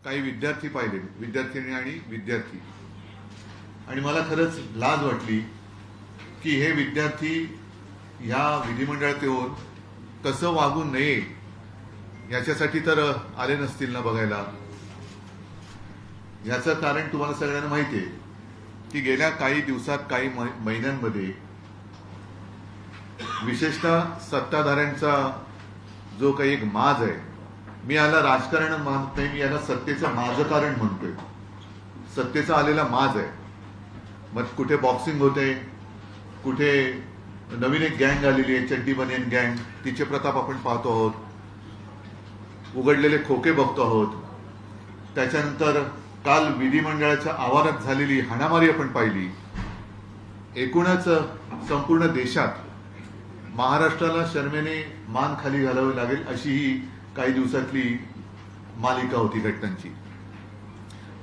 काही विद्यार्थी पाहिले, विद्यार्थिनी आणि विद्यार्थी, आणि मला खरंच लाज वाटली की हे विद्यार्थी ह्या विधिमंडळात येऊन कसं वागू नये याच्यासाठी तर आले नसतील ना बघायला. याचं कारण तुम्हाला सगळ्यांना माहिती आहे की गेल्या काही दिवसात, काही महिन्यांमध्ये विशेषतः सत्ताधाऱ्यांचा जो काही एक माज आहे, मी याला राजकारण मानत नाही, मी याला सत्तेचं माजकारण म्हणतोय. सत्तेचा आलेला माज आहे. मग कुठे बॉक्सिंग होते, कुठे नवीन एक गँग आलेली आहे, चड्डी बनियन गँग, तिचे प्रताप आपण पाहतो आहोत. उघडलेले खोके बघतो आहोत. त्याच्यानंतर काल विधिमंडळाच्या आवारात झालेली हाणामारी आपण पाहिली. एकूणच संपूर्ण देशात महाराष्ट्राला शर्मेने मान खाली घालावी लागेल अशी ही काही दिवसातली मालिका होती घटनांची.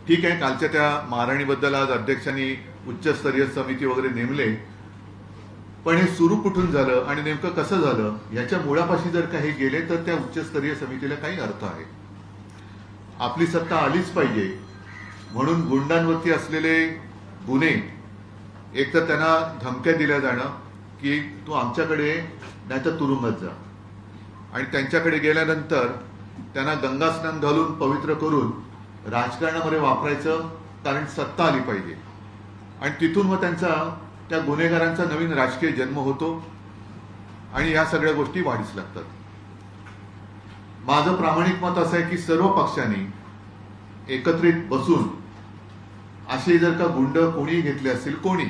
ठीक आहे, कालच्या त्या मारहाणीबद्दल आज अध्यक्षांनी उच्चस्तरीय समिती वगैरे नेमले, पण हे सुरू कुठून झालं आणि नेमकं कसं झालं याच्या मुळापाशी जर काही गेले तर त्या उच्चस्तरीय समितीला काही अर्थ आहे. आपली सत्ता आलीच पाहिजे म्हणून गुंडांवरती असलेले गुन्हे, एकतर त्यांना धमक्या दिल्या जाणं की तू आमच्याकडे नाही तर तुरुंगात जा, आणि त्यांच्याकडे गेल्यानंतर त्यांना गंगास्नान घालून पवित्र करून राजकारणामध्ये वापरायचं, कारण सत्ता आली पाहिजे. आणि तिथून मग त्या गुन्हेगारांचा नवीन राजकीय जन्म होतो आणि या सगळ्या गोष्टी वाढीस लागतात. माझं प्रामाणिक मत असं आहे की सर्व पक्षांनी एकत्रित बसून असे जर का गुंड कोणी घेतले असतील, कोणी,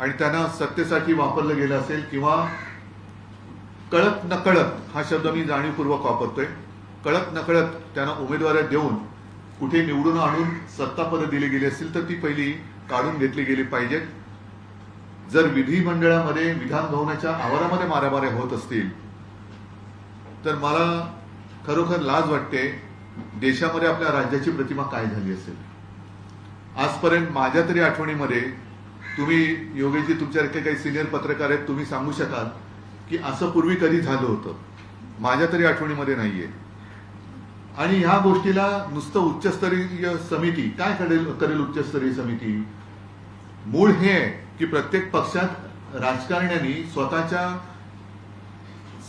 आणि त्यांना सत्तेसाठी वापरलं गेलं असेल, किंवा कळत नकळत, हा शब्द मी जाणीवपूर्वक वापरतोय, कळत नकळत त्यांना उमेदवारी देऊन कुठे निवडून आणून सत्तापदं दिली गेली असतील तर ती पहिली काढून घेतली गेली पाहिजेत. जर विधिमंडळामध्ये, विधान भवनाच्या आवारामध्ये मारामाऱ्या होत असतील तर मला खरोखर लाज वाटते. देशामध्ये आपल्या राज्याची प्रतिमा काय झाली असेल. आजपर्यंत माझ्या तरी आठवणीमध्ये, तुम्ही योगेशजी तुमच्यासारखे काही सिनियर पत्रकार आहेत, तुम्ही सांगू शकाल की असं पूर्वी कधी झालं होतं. माझ्या तरी आठवणीमध्ये नाहीये. आणि ह्या गोष्टीला नुसतं उच्चस्तरीय समिती काय करेल उच्चस्तरीय समिती? मूळ हे आहे की प्रत्येक पक्षात राजकारण्यांनी स्वतःच्या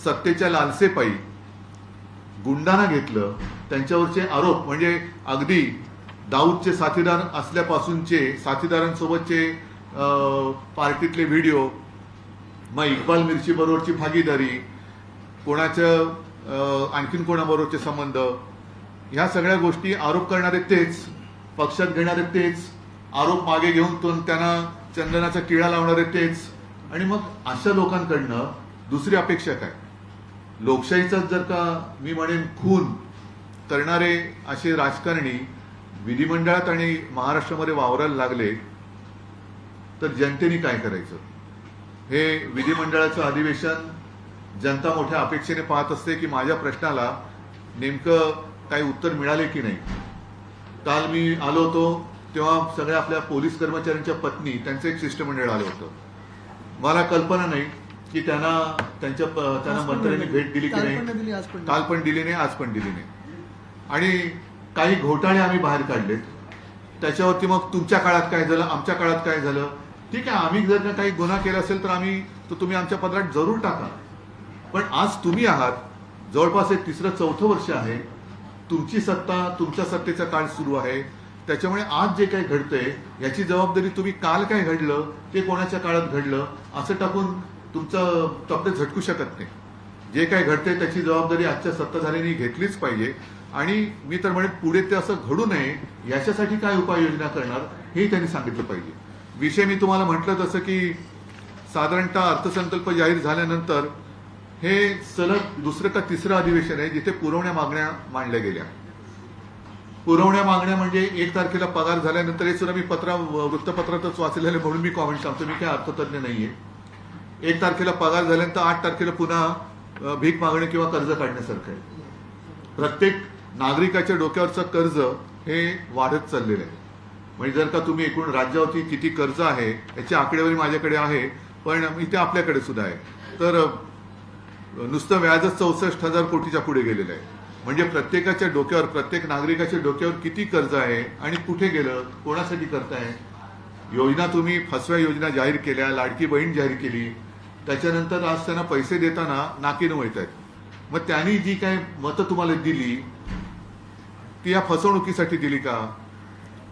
सत्तेच्या लालसेपायी गुंडांना घेतलं. त्यांच्यावरचे आरोप म्हणजे अगदी दाऊदचे साथीदार असल्यापासूनचे, साथीदारांसोबतचे पार्टीतले व्हिडिओ, मग इक्बाल मिर्ची बरोबरची भागीदारी, कोणाचं आणखीन कोणाबरोबरचे संबंध, ह्या सगळ्या गोष्टी आरोप करणारे तेच, पक्षात घेणारे तेच, आरोप मागे घेऊन त्यांना चंदनाचा टिळा लावणारे तेच. आणि मग अशा लोकांकडनं दुसरी अपेक्षा काय? लोकशाहीचा जर का मी म्हणेन खून करणारे असे राजकारणी विधिमंडळात आणि महाराष्ट्रामध्ये वावरायला लागले तर जनतेने काय करायचं? हे विधिमंडळाचं अधिवेशन जनता मोठ्या अपेक्षेने पाहत असते की माझ्या प्रश्नाला नेमकं काही उत्तर मिळाले की नाही. काल मी आलो होतो तेव्हा सगळ्या आपल्या पोलीस कर्मचाऱ्यांच्या पत्नी, त्यांचं एक शिष्टमंडळ आलं होतं. मला कल्पना नाही की त्यांना मंत्र्यांनी भेट दिली की नाही. काल पण दिली नाही, आज पण दिली नाही. आणि काही घोटाळे आम्ही बाहेर काढलेत. त्याच्यावरती मग तुमच्या काळात काय झालं, आमच्या काळात काय झालं. ठीक आहे, आम्ही जर काही गुन्हा केला असेल तर तुम्ही आमच्या पत्रात जरूर टाका. पण आज तुम्ही आहात, जवळपास एक 3रं-4थं वर्ष आहे, तुमची सत्ता, तुमच्या सत्तेचा काळ सुरू आहे. त्याच्यामुळे आज जे काही घडतंय याची जबाबदारी तुम्ही काल काय घडलं ते कोणाच्या काळात घडलं असं टाकून तुमचं तपले झटकू शकत नाही. जे काही घडतंय त्याची जबाबदारी आजच्या सत्ताधाऱ्यांनी घेतलीच पाहिजे. आणि मी तर म्हणेन पुढे ते असं घडू नये याच्यासाठी काय उपाययोजना करणार हे त्यांनी सांगितलं पाहिजे. विषय मी तुम्हाला म्हटलं तसं की साधारणतः अर्थसंकल्प जाहीर झाल्यानंतर हे सलग 2रं का 3रं अधिवेशन आहे जिथे पुरवण्या मागण्या मांडल्या गेल्या. पुरवण्या मागण्या म्हणजे 1 तारखेला पगार झाल्यानंतर, हे सुद्धा मी वृत्तपत्रातच वाचलेलं म्हणून मी कॉमेंट सांगतो, मी काय अर्थतज्ञ नाहीये. 1 तारखेला पगार झाल्यानंतर 8 तारखेला पुन्हा भीक मागणे किंवा कर्ज काढण्यासारखं आहे. प्रत्येक नागरिकाच्या डोक्यावरचं कर्ज हे वाढत चाललेलं आहे. म्हणजे जर का तुम्ही एकूण राज्यावरती किती कर्ज आहे याची आकडेवारी माझ्याकडे आहे, पण इथे आपल्याकडे सुद्धा आहे, तर नुसतं व्याजच 64,000 कोटीच्या पुढे गेलेलं आहे. म्हणजे प्रत्येकाच्या डोक्यावर, प्रत्येक नागरिकाच्या डोक्यावर किती कर्ज आहे आणि कुठे गेलं, कोणासाठी करताय. योजना तुम्ही फसव्या योजना जाहीर केल्या, लाडकी बहीण जाहीर केली, त्याच्यानंतर आज त्यांना पैसे देताना नाकीनं वळत आहेत. मग त्यांनी जी काय मतं तुम्हाला दिली ती या फसवणुकीसाठी दिली का?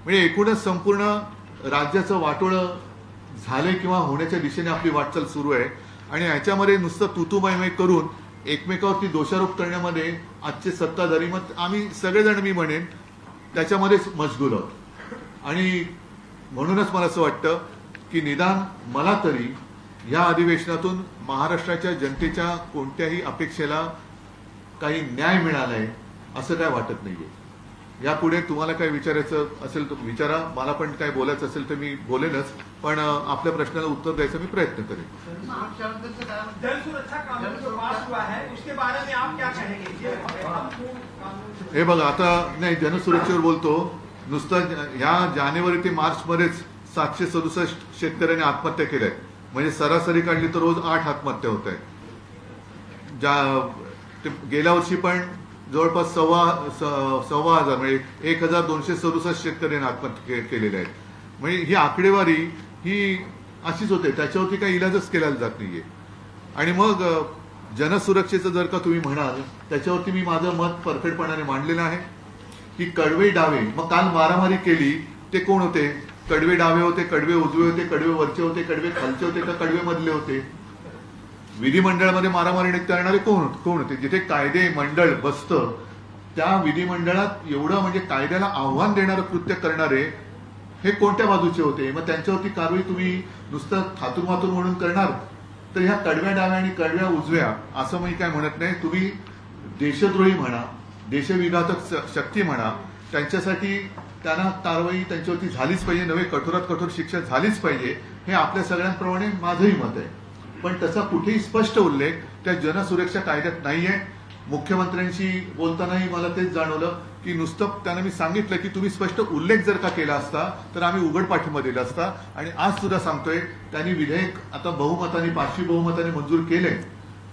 म्हणजे एकूणच संपूर्ण राज्याचं वाटोळं झालंय किंवा होण्याच्या दिशेने आपली वाटचाल सुरू आहे. आणि याच्यामध्ये नुसतं तुतुमयमय करून एकमेकावरती दोषारोप करण्यामध्ये आजचे सत्ताधारी, मग आम्ही सगळेजण, मी म्हणेन, त्याच्यामध्येच मशगूल आहोत. आणि म्हणूनच मला असं वाटतं की निदान मला तरी या अधिवेशनातून महाराष्ट्राच्या जनतेच्या कोणत्याही अपेक्षेला काही न्याय मिळालाय असं काय वाटत नाहीये. यापुढे तुम्हाला काय विचारायचं असेल तर विचारा, मला पण काय बोलायचं असेल तर मी बोलेनच, पण आपल्या प्रश्नाला उत्तर द्यायचा मी प्रयत्न करेन. जल सुरक्षा कानून जो पास हुआ है उसके बारे में आप क्या कहेंगे? हे बघा, आता नाही जनसुरक्षेवर बोलतो, नुसतं ह्या जानेवारी ते मार्च मध्येच 767 शेतकऱ्यांनी आत्महत्या केल्या आहेत. म्हणजे सरासरी काढली तर रोज 8 आत्महत्या होत आहेत. गेल्या वर्षी पण जवळपास सव्वा हजार, म्हणजे 1267 शेतकऱ्यांनी आत्महत्या केलेल्या आहेत. म्हणजे ही आकडेवारी ही अशीच होते, त्याच्यावरती काही इलाजच केला जात नाहीये. आणि मग जनसुरक्षेचं जर का तुम्ही म्हणाल, त्याच्यावरती मी माझं मत परफेक्टपणाने मांडलेलं आहे की कडवे डावे, मग काल मारामारी केली ते कोण होते? कडवे डावे होते, कडवे उजवे होते, कडवे वरचे होते, कडवे खालचे होते का कडवे मधले होते? विधिमंडळामध्ये मारामारी करणारे कोण होते? जिथे कायदे मंडळ बसतं त्या विधिमंडळात एवढं म्हणजे कायद्याला आव्हान देणारं कृत्य करणारे हे कोणत्या बाजूचे होते? मग त्यांच्यावरती कारवाई तुम्ही नुसतं थातूरमातूर म्हणून करणार? तर ह्या कडव्या डाव्या आणि कडव्या उजव्या असं मी काय म्हणत नाही. तुम्ही देशद्रोही म्हणा, देशविघातक शक्ती म्हणा, त्यांच्यासाठी त्यांना कारवाई त्यांच्यावरती झालीच पाहिजे, नव्हे कठोरात कठोर शिक्षा झालीच पाहिजे, हे आपल्या सगळ्यांप्रमाणे माझंही मत आहे. पण तसा कुठेही स्पष्ट उल्लेख त्या जनसुरक्षा कायद्यात नाहीये. मुख्यमंत्र्यांशी बोलतानाही मला तेच जाणवलं की नुसतं त्यांना मी सांगितलं की तुम्ही स्पष्ट उल्लेख जर का केला असता तर आम्ही उघड पाठिंबा दिला असता. आणि आज सुद्धा सांगतोय, त्यांनी विधेयक आता बहुमताने, 500 बहुमताने मंजूर केले.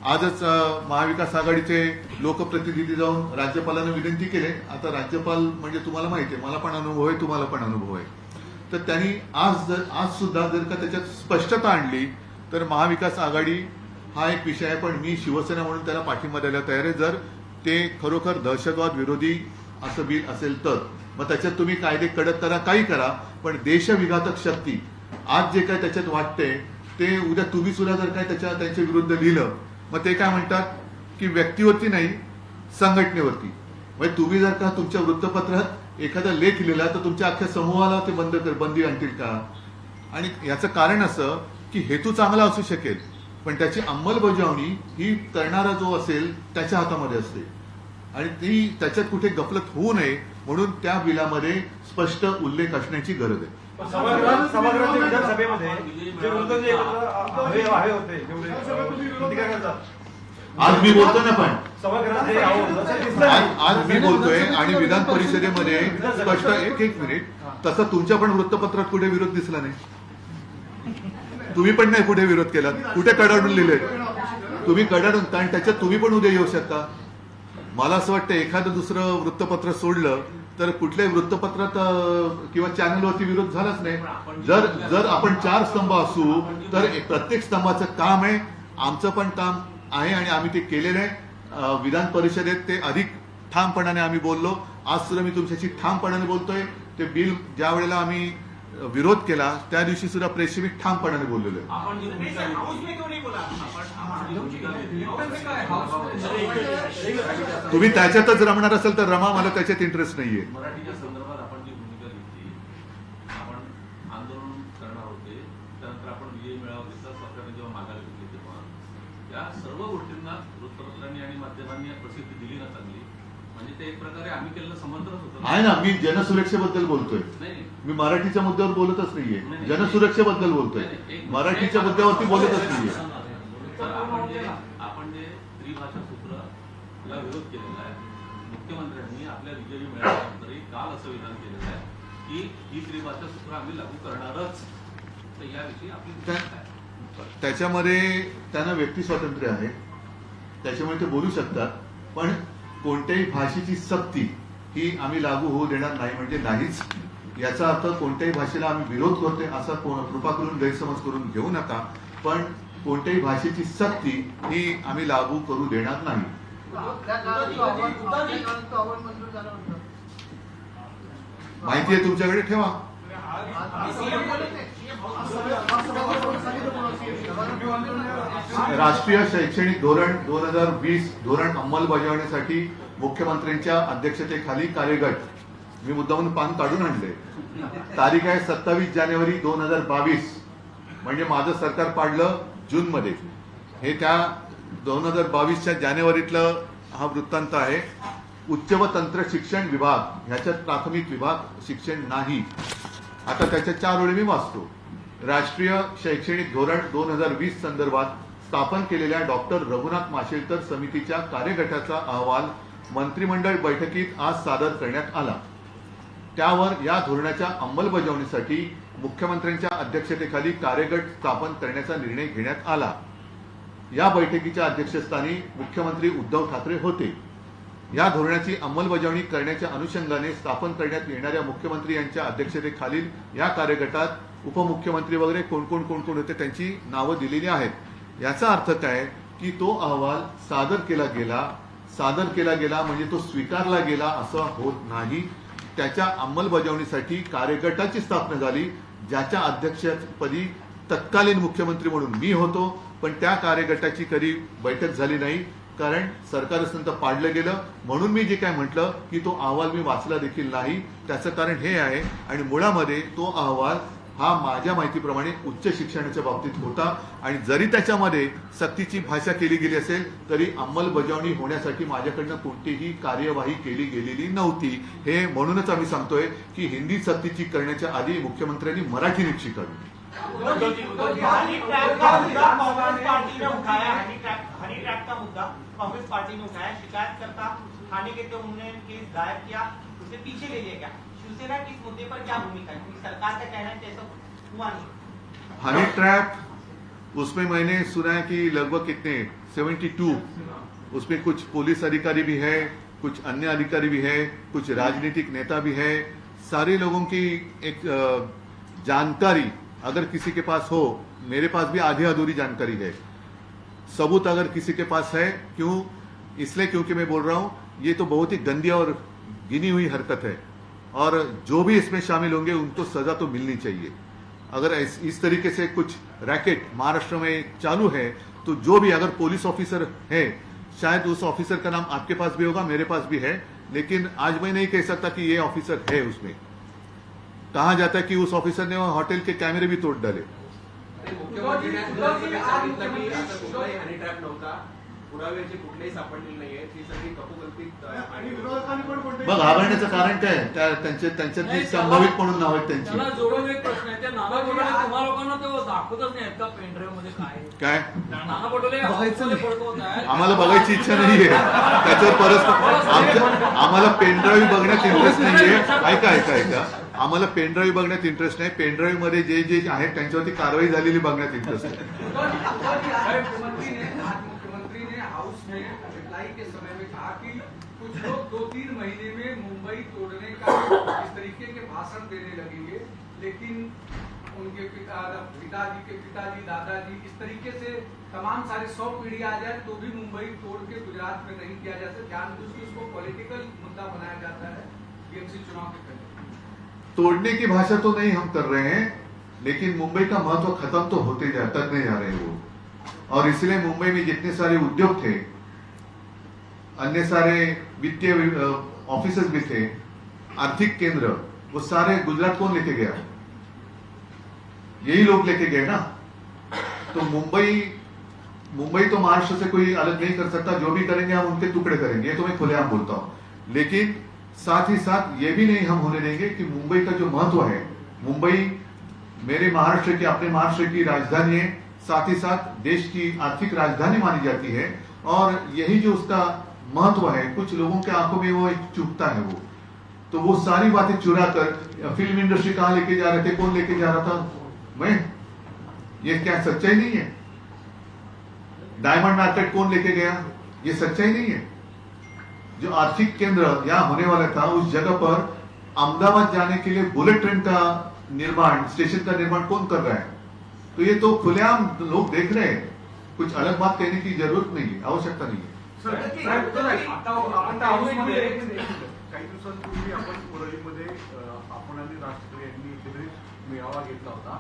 आजच महाविकास आघाडीचे लोकप्रतिनिधी जाऊन राज्यपालांना विनंती केली. आता राज्यपाल म्हणजे तुम्हाला माहिती आहे, मला पण अनुभव आहे, तुम्हाला पण अनुभव आहे. तर त्यांनी आज सुद्धा जर का त्याच्यात स्पष्टता आणली तर महाविकास आघाडी हा एक विषय आहे, पण मी शिवसेना म्हणून त्याला पाठिंबा द्यायला तयार आहे. जर ते खरोखर दहशतवाद विरोधी असं बिल असेल तर मग त्याच्यात तुम्ही कायदे कडक करा, काही करा, पण देशविघातक शक्ती आज जे काय त्याच्यात वाटते ते उद्या तुम्ही सुद्धा जर काय त्यांच्या विरुद्ध लिहिलं, मग ते काय म्हणतात की व्यक्तीवरती नाही, संघटनेवरती. म्हणजे तुम्ही जर का तुमच्या वृत्तपत्रात एखादा लेख लिहिला तर तुमच्या अख्ख्या समूहाला ते बंदी आणतील का? आणि याचं कारण असं की हेतू चांगला असू शकेल, पण त्याची अंमलबजावणी ही करणारा जो असेल त्याच्या हातामध्ये असते. आणि ती त्याच्यात कुठे गफलत होऊ नये म्हणून त्या बिलामध्ये स्पष्ट उल्लेख असण्याची गरज आहे. सभागृहाच्या विधानसभेमध्ये जे वृत्त जे हवे होते आज मी बोलतो ना, पण सभागृहात आज मी बोलतोय आणि विधान परिषदेमध्ये स्पष्ट एक मिनिट, तसं तुमच्या पण वृत्तपत्रात कुठे विरोध दिसला नाही. तुम्ही पण नाही कुठे विरोध केला, कुठे कडाडून लिहिले तुम्ही, कडाडून, कारण त्याच्यात तुम्ही पण उद्या येऊ शकता. मला असं वाटतं एखादं दुसरं वृत्तपत्र सोडलं तर कुठल्याही वृत्तपत्रात किंवा चॅनलवरती विरोध झालाच नाही. जर आपण 4 स्तंभ असू तर प्रत्येक स्तंभाचं काम आहे, आमचं पण काम आहे आणि आम्ही ते केलेलं आहे. विधान परिषदेत ते अधिक ठामपणाने आम्ही बोललो. आज सुद्धा मी तुमच्याशी ठामपणाने बोलतोय. ते बिल ज्या वेळेला आम्ही विरोध केला त्या दिवशी सुद्धा प्रेसशी मी ठामपणाने बोललेलो आहे. तुम्ही त्याच्यातच रमणार असेल तर रमा, मला त्याच्यात इंटरेस्ट नाहीये. मराठीच्या संदर्भात आपण जी भूमिका घेतली, आपण आंदोलन करणार होते, त्यानंतर आपण विजय मेळावा घेतला, सरकारने जेव्हा माघार घेतली तेव्हा या सर्व गोष्टींना वृत्तपत्रांनी आणि माध्यमांनी प्रसिद्धी दिली ना चांगली, म्हणजे ते एक प्रकारे आम्ही केलेलं समंत्रच होतं. आहे ना, मी जनसुरक्षेबद्दल बोलतोय, मी मराठीच्या मुद्द्यावर बोलतच नाहीये, जनसुरक्षेबद्दल बोलतोय, मराठीच्या मुद्द्यावरती बोलतच नाहीये. आपण जे त्रिभाषा सूत्राला विरोध केलेला आहे, मुख्यमंत्र्यांनी आपल्या विजयी मेळाव्यानंतरही काल असं विधान केलेलं आहे की ही त्रिभाषा सूत्र आम्ही लागू करणारच. तर याविषयी आपली त्याच्यामध्ये त्यांना व्यक्ती स्वातंत्र्य आहे, त्याच्यामुळे ते बोलू शकतात. पण कोणत्याही भाषेची सक्ती ही आम्ही लागू होऊ देणार नाही म्हणजे नाहीच. याचा अर्थ कोणत्याही भाषेला आम्ही विरोध करतोय असा कृपा करून गैरसमज करून घेऊ नका. पण कोणत्याही भाषेची सक्ती ही आम्ही लागू करू देणार नाही. माहिती आहे तुमच्याकडे ठेवा. राष्ट्रीय शैक्षणिक धोरण 2020 धोरण अंमलबजावणीसाठी मुख्यमंत्र्यांच्या अध्यक्षतेखाली कार्यगट, मी मुद्दामून पान काढून आणले. तारीख आहे 27 जानेवारी 2022, म्हणजे माझं सरकार पाडलं जून मध्ये. हे त्या 2022च्या जानेवारीतलं हा वृत्तांत आहे. उच्च व तंत्र शिक्षण विभाग, ह्याच्यात प्राथमिक विभाग शिक्षण नाही. आता त्याच्या 4 ओळी मी वाचतो. राष्ट्रीय शैक्षणिक धोरण 2020 संदर्भात स्थापन केलेल्या डॉक्टर रघुनाथ माशेलकर समितीच्या कार्यगटाचा अहवाल मंत्रिमंडळ बैठकीत आज सादर करण्यात आला. त्यावर या धोरणाच्या अंमलबजावणीसाठी मुख्यमंत्र्यांच्या अध्यक्षतेखाली कार्यगट स्थापन करण्याचा निर्णय घेण्यात आला. या बैठकीच्या अध्यक्षस्थानी मुख्यमंत्री उद्धव ठाकरे होते. या धोरणाची अंमलबजावणी करण्याच्या अनुषंगाने स्थापन करण्यात येणाऱ्या मुख्यमंत्री यांच्या अध्यक्षतेखालील या कार्यगटात उपमुख्यमंत्री वगैरे कोण कोण होते त्यांची नावं दिलेली आहेत. याचा अर्थ काय की तो अहवाल सादर केला गेला म्हणजे तो स्वीकारला गेला असं होत नाही. त्याच्या अंमलबजावणीसाठी कार्यगटाची स्थापना झाली, ज्याच्या अध्यक्षपदी तत्कालीन मुख्यमंत्री म्हणून मी होतो. पण त्या कार्यगटाची कधी बैठक झाली नाही, कारण सरकार असताना पाडलं गेलं. म्हणून मी जे काय म्हटलं की तो अहवाल मी वाचला देखील नाही. त्याचं कारण हे आहे, आणि मुळामध्ये तो अहवाल हा माझ्या माहितीप्रमाणे उच्च शिक्षणाच्या बाबतीत होता. आणि जरी त्याच्यामध्ये सक्तीची भाषा केली गेली असेल तरी अंमलबजावणी होण्यासाठी माझ्याकडनं कोणतीही कार्यवाही केली गेलेली नव्हती. हे म्हणूनच आम्ही सांगतोय की हिंदी सक्तीची करण्याच्या आधी मुख्यमंत्र्यांनी मराठी नीट शिकावी. हनी ट्रैप का मुद्दा कांग्रेस पार्टी ने उठाया. हनी ट्रैप का मुद्दा कांग्रेस पार्टी ने उठाया. शिकायतकर्ता थाने के थे, उन्होंने केस दायर किया, उसे पीछे ले लिया गया. शिवसेना की इस मुद्दे पर क्या भूमिका है, क्योंकि सरकार का कहना है कि ऐसा हुआ नहीं. हनी ट्रैप, उसमें मैंने सुना है कि लगभग कितने 72, उसमें कुछ पुलिस अधिकारी भी है, कुछ अन्य अधिकारी भी है, कुछ राजनीतिक नेता भी है. सारे लोगों की एक जानकारी अगर किसी के पास हो, मेरे पास भी आधी अधूरी जानकारी है. सबूत अगर किसी के पास है, इसलिए क्योंकि मैं बोल रहा हूं ये तो बहुत ही गंदी और गिनी हुई हरकत है, और जो भी इसमें शामिल होंगे उनको सजा तो मिलनी चाहिए. अगर इस तरीके से कुछ रैकेट महाराष्ट्र में चालू है तो जो भी अगर पुलिस ऑफिसर है, शायद उस ऑफिसर का नाम आपके पास भी होगा, मेरे पास भी है, लेकिन आज मैं नहीं कह सकता कि ये ऑफिसर है. उसमें कहा जाता है कि उस ऑफिसर ने होटल के कैमरे भी तोड़ डाले. हनी ट्रॅप नव्हता, पुराव्याचे कुठलेही सापडलेले नाहीये, ती सगळी कपोकल्पित आणि विरोधकांनी पण कोणते मग घाबरण्याचं कारण काय? त्यांच्यात संभावित म्हणून नाव आहेत त्यांची. मला जोडून एक प्रश्न आहे. त्या नाना पटोले तुम्हा लोकांना तो दाखवतच नाही का पेनड्राईव्ह मध्ये काय नाना पटोले आम्हाला बघायची इच्छा नाहीये त्याच्यावर परत. आम्हाला पेनड्राईव्ह बघण्यात इंटरेस्ट नाहीये. ऐका आम्हाला पेनड्राईव्ह बघण्यात इंटरेस्ट नाही. पेनड्राईव्ह मध्ये जे आहेत त्यांच्यावरती कारवाई झालेली बघण्यात इंटरेस्ट आहे. मुख्यमंत्री ने हाउस में रिप्लाई के समय में कहा कि कुछ लोग 2-3 महीने में मुंबई तोड़ने का इस तरीके के भाषण देने लगेंगे, लेकिन उनके पिताजी दादाजी इस तरीके से तमाम सारे 100 पीढ़ी आ जाए तो भी मुंबई तोड़ के गुजरात में नहीं किया जाता. जानबूझ के उसको पॉलिटिकल मुद्दा बनाया जाता है बीएमसी चुनाव के पहले. तोड़ने की भाषा तो नहीं हम कर रहे हैं, लेकिन मुंबई का महत्व खत्म तो होते तक नहीं जा रहे हैं वो. और इसलिए मुंबई में जितने सारे उद्योग थे, अन्य सारे वित्तीय ऑफिसेस भी थे, आर्थिक केंद्र, वो सारे गुजरात कौन लेके गया? यही लोग लेके गए ना. तो मुंबई तो महाराष्ट्र से कोई अलग नहीं कर सकता. जो भी करेंगे हम उनके टुकड़े करेंगे, ये तो मैं खुलेआम बोलता हूं. लेकिन साथ ही साथ ये भी नहीं हम होने देंगे कि मुंबई का जो महत्व है, मुंबई मेरे महाराष्ट्र की, अपने महाराष्ट्र की राजधानी है, साथ ही साथ देश की आर्थिक राजधानी मानी जाती है. और यही जो उसका महत्व है, कुछ लोगों के आंखों में वो एक चुभता है. वो तो वो सारी बातें चुरा कर फिल्म इंडस्ट्री कहां लेके जा रहे थे, कौन लेके जा रहा था? मैं. ये क्या सच्चाई नहीं है? डायमंड मार्केट कौन लेके गया? ये सच्चाई नहीं है. जो आर्थिक केंद्र या होने वाला था उस जगह पर अहमदाबाद जाने के लिए बुलेट ट्रेन का निर्माण, स्टेशन का निर्माण कौन कर रहा है? तो ये तो खुलेआम लोग देख रहे हैं, कुछ अलग बात कहने की जरूरत नहीं है, आवश्यकता नहीं है. काही दिवसांपूर्वी आपण परळीमध्ये आपण आणि राज ठाकरे यांनी एकत्रित मेळावा घेतला होता.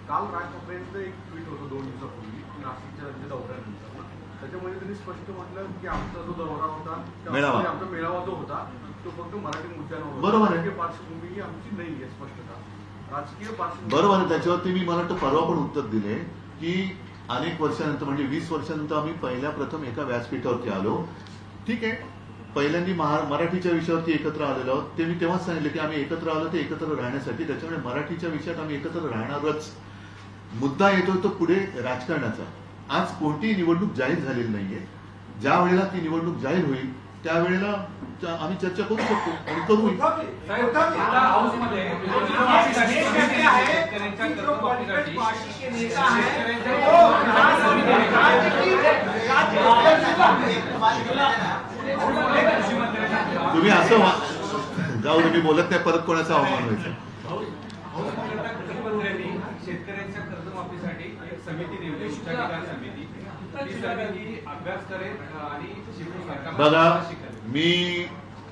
काल राज ठाकरेंचं एक ट्विट होतं 2 दिवसापूर्वी नाशिकच्या राज्य दौऱ्यानंतर. त्याच्यामध्ये त्यांनी स्पष्ट म्हटलं की आमचा जो दौरा होता, आमचा मेळावा जो होता तो फक्त मराठी मुद्द्यांवर होता. बरोबर आहे. राजकीय पार्श्वभूमी ही आमची नाही आहे स्पष्टता. राजकीय पार्श्वभूमी बरोबर आहे. त्याच्यावरती मी मला वाटतं परवा पण उत्तर दिले की अनेक वर्षानंतर म्हणजे 20 वर्षानंतर आम्ही पहिल्या प्रथम एका व्यासपीठावरती आलो. ठीक आहे, पहिल्यांदा मराठीच्या विषयावरती एकत्र आलेलो आहोत. ते मी तेव्हाच सांगितलं की आम्ही एकत्र आलो ते एकत्र राहण्यासाठी, त्याच्यामुळे मराठीच्या विषयात आम्ही एकत्र राहणारच. मुद्दा येतो तो पुढे राजकारणाचा. आज कोणतीही निवडणूक जाहीर झालेली नाहीये. ज्या वेळेला ती निवडणूक जाहीर होईल त्यावेळेला आम्ही चर्चा करू शकतो आणि करूही. आता हाऊसमध्ये तुम्ही असं जाऊ मी बोलत नाही, परत कोणाचा अवमान व्हायचा. मुख्यमंत्र्यांनी शेतकऱ्यांच्या कर्जमाफीसाठी एक समिती नेमली, उच्चाधिकार समिती. ती समिती अभ्यास करेल आणि सरकारला बघा, शिकेल. मी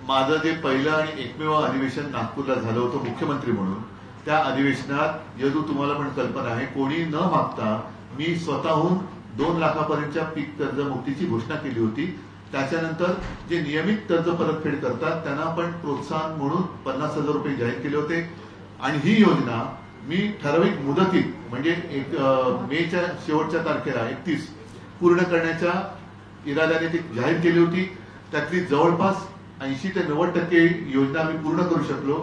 माझं जे पहिलं आणि एकमेव अधिवेशन नागपूरला झालं होतं मुख्यमंत्री म्हणून, त्या अधिवेशनात यदू तुम्हाला पण कल्पना आहे, कोणी न मागता मी स्वतःहून 2 लाखापर्यंतच्या पीक कर्जमुक्तीची घोषणा केली होती. त्याच्यानंतर जे नियमित कर्ज परतफेड करतात त्यांना पण प्रोत्साहन म्हणून 50,000 रुपये जाहीर केले होते. आणि ही योजना मी ठराविक मुदतीत म्हणजे मेच्या शेवटच्या तारखेला 31 पूर्ण करण्याच्या इराद्याने ती जाहीर केली होती. त्यातली जवळपास 80 ते 90% योजना आम्ही पूर्ण करू शकलो.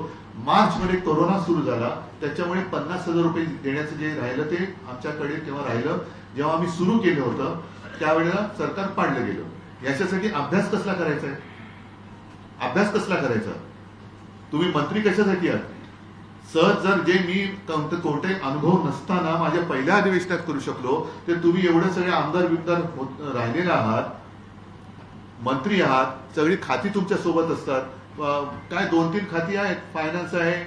मार्च मध्ये कोरोना सुरू झाला, त्याच्यामुळे 50,000 रुपये देण्याचं जे राहिलं ते आमच्याकडे तेव्हा राहिलं. जेव्हा आम्ही सुरू केलं होतं त्यावेळेला सरकार पाडलं गेलं. याच्यासाठी अभ्यास कसला करायचा आहे? अभ्यास कसला करायचा? तुम्ही मंत्री कशासाठी आहात? सहज जर जे मी कोणते अनुभव नसताना माझ्या पहिल्या अधिवेशनात करू शकलो, ते तुम्ही एवढे सगळे आमदार बिमदार राहिलेले आहात, मंत्री आहात, सगळी खाती तुमच्या सोबत असतात. काय 2-3 खाती आहेत, फायनान्स आहे,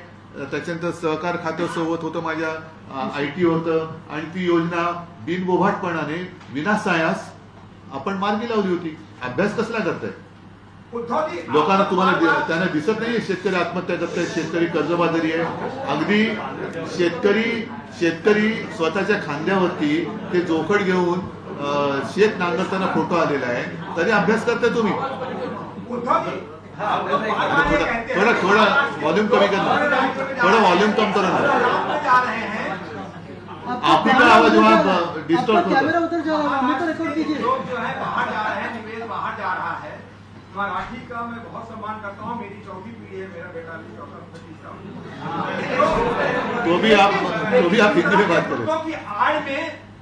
त्याच्यानंतर सहकार खातं सोबत होतं, माझ्या IT होतं, आणि ती योजना बिनबोभाटपणाने विनासायास आपण मार्गी लावली होती. अभ्यास कसला करताय? लोकांना तुम्हाला त्यांना दिसत नाहीये शेतकरी आत्महत्या करतायत, शेतकरी कर्जबाजारी आहे. अगदी शेतकरी स्वतःच्या खांद्यावरती ते जोखड घेऊन शेत नांगरताना फोटो आलेला आहे, तरी अभ्यास करताय तुम्ही. थोडा वॉल्यूम कमी करा, थोडा वॉल्यूम कम करा. आपकी का आवाज वहाँ डिस्टर्ब होता है. उधर जा रहा है, रिकॉर्ड कीजिए. लोग जो है बाहर जा रहे हैं, निवेश बाहर जा रहा है. मराठी का मैं बहुत सम्मान करता हूँ. मेरी 4थी पीढ़ी है, मेरा बेटा भी 4था तो भी आप हिंदी में बात करें. की आड़ में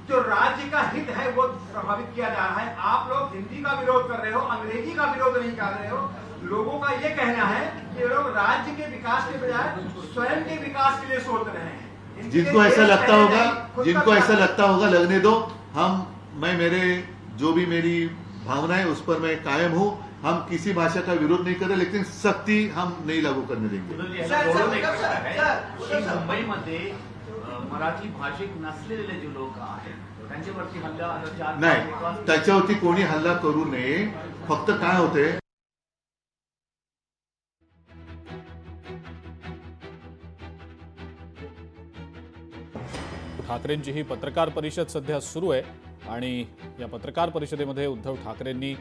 जो राज्य का हित है वो प्रभावित किया जा रहा है. आप लोग हिंदी का विरोध कर रहे हो, अंग्रेजी का विरोध नहीं कर रहे हो. लोगों का ये कहना है कि लोग राज्य के विकास के बजाय स्वयं के विकास के लिए सोच रहे हैं. जिनको ऐसा लगता होगा लगने दो. मैं मेरे जो भी मेरी भावना है उस पर मैं कायम हूँ. हम किसी भाषा का विरोध नहीं कर रहे, लेकिन सख्ती हम नहीं लागू करने देंगे. मुंबईमध्ये मराठी भाषिक नसलेले जे लोक आहेत त्यांच्यावरती हल्ला नाही, त्याच्यावरती कोणी हल्ला करू नये. फक्त काय होते, ठाकरेंची ही पत्रकार परिषद सध्या सुरू आहे आणि या पत्रकार परिषदेमध्ये उद्धव ठाकरेंनी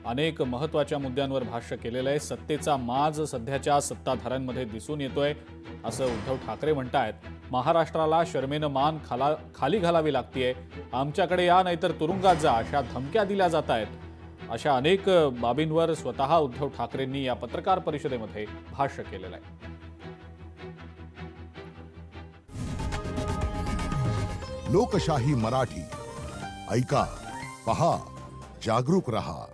अनेक महत्त्वाच्या मुद्द्यांवर भाष्य केलेलं आहे. सत्तेचा माज सध्याच्या सत्ताधाऱ्यांमध्ये दिसून येतोय असं उद्धव ठाकरे म्हणतायत. महाराष्ट्राला शर्मेनं मान खाली घालावी लागतेय, आमच्याकडे या नाहीतर तुरुंगात जा अशा धमक्या दिल्या जात आहेत. अशा अनेक बाबींवर स्वतः उद्धव ठाकरेंनी या पत्रकार परिषदेमध्ये भाष्य केलेलं आहे. लोकशाही मराठी ऐका, पहा, जागरूक रहा.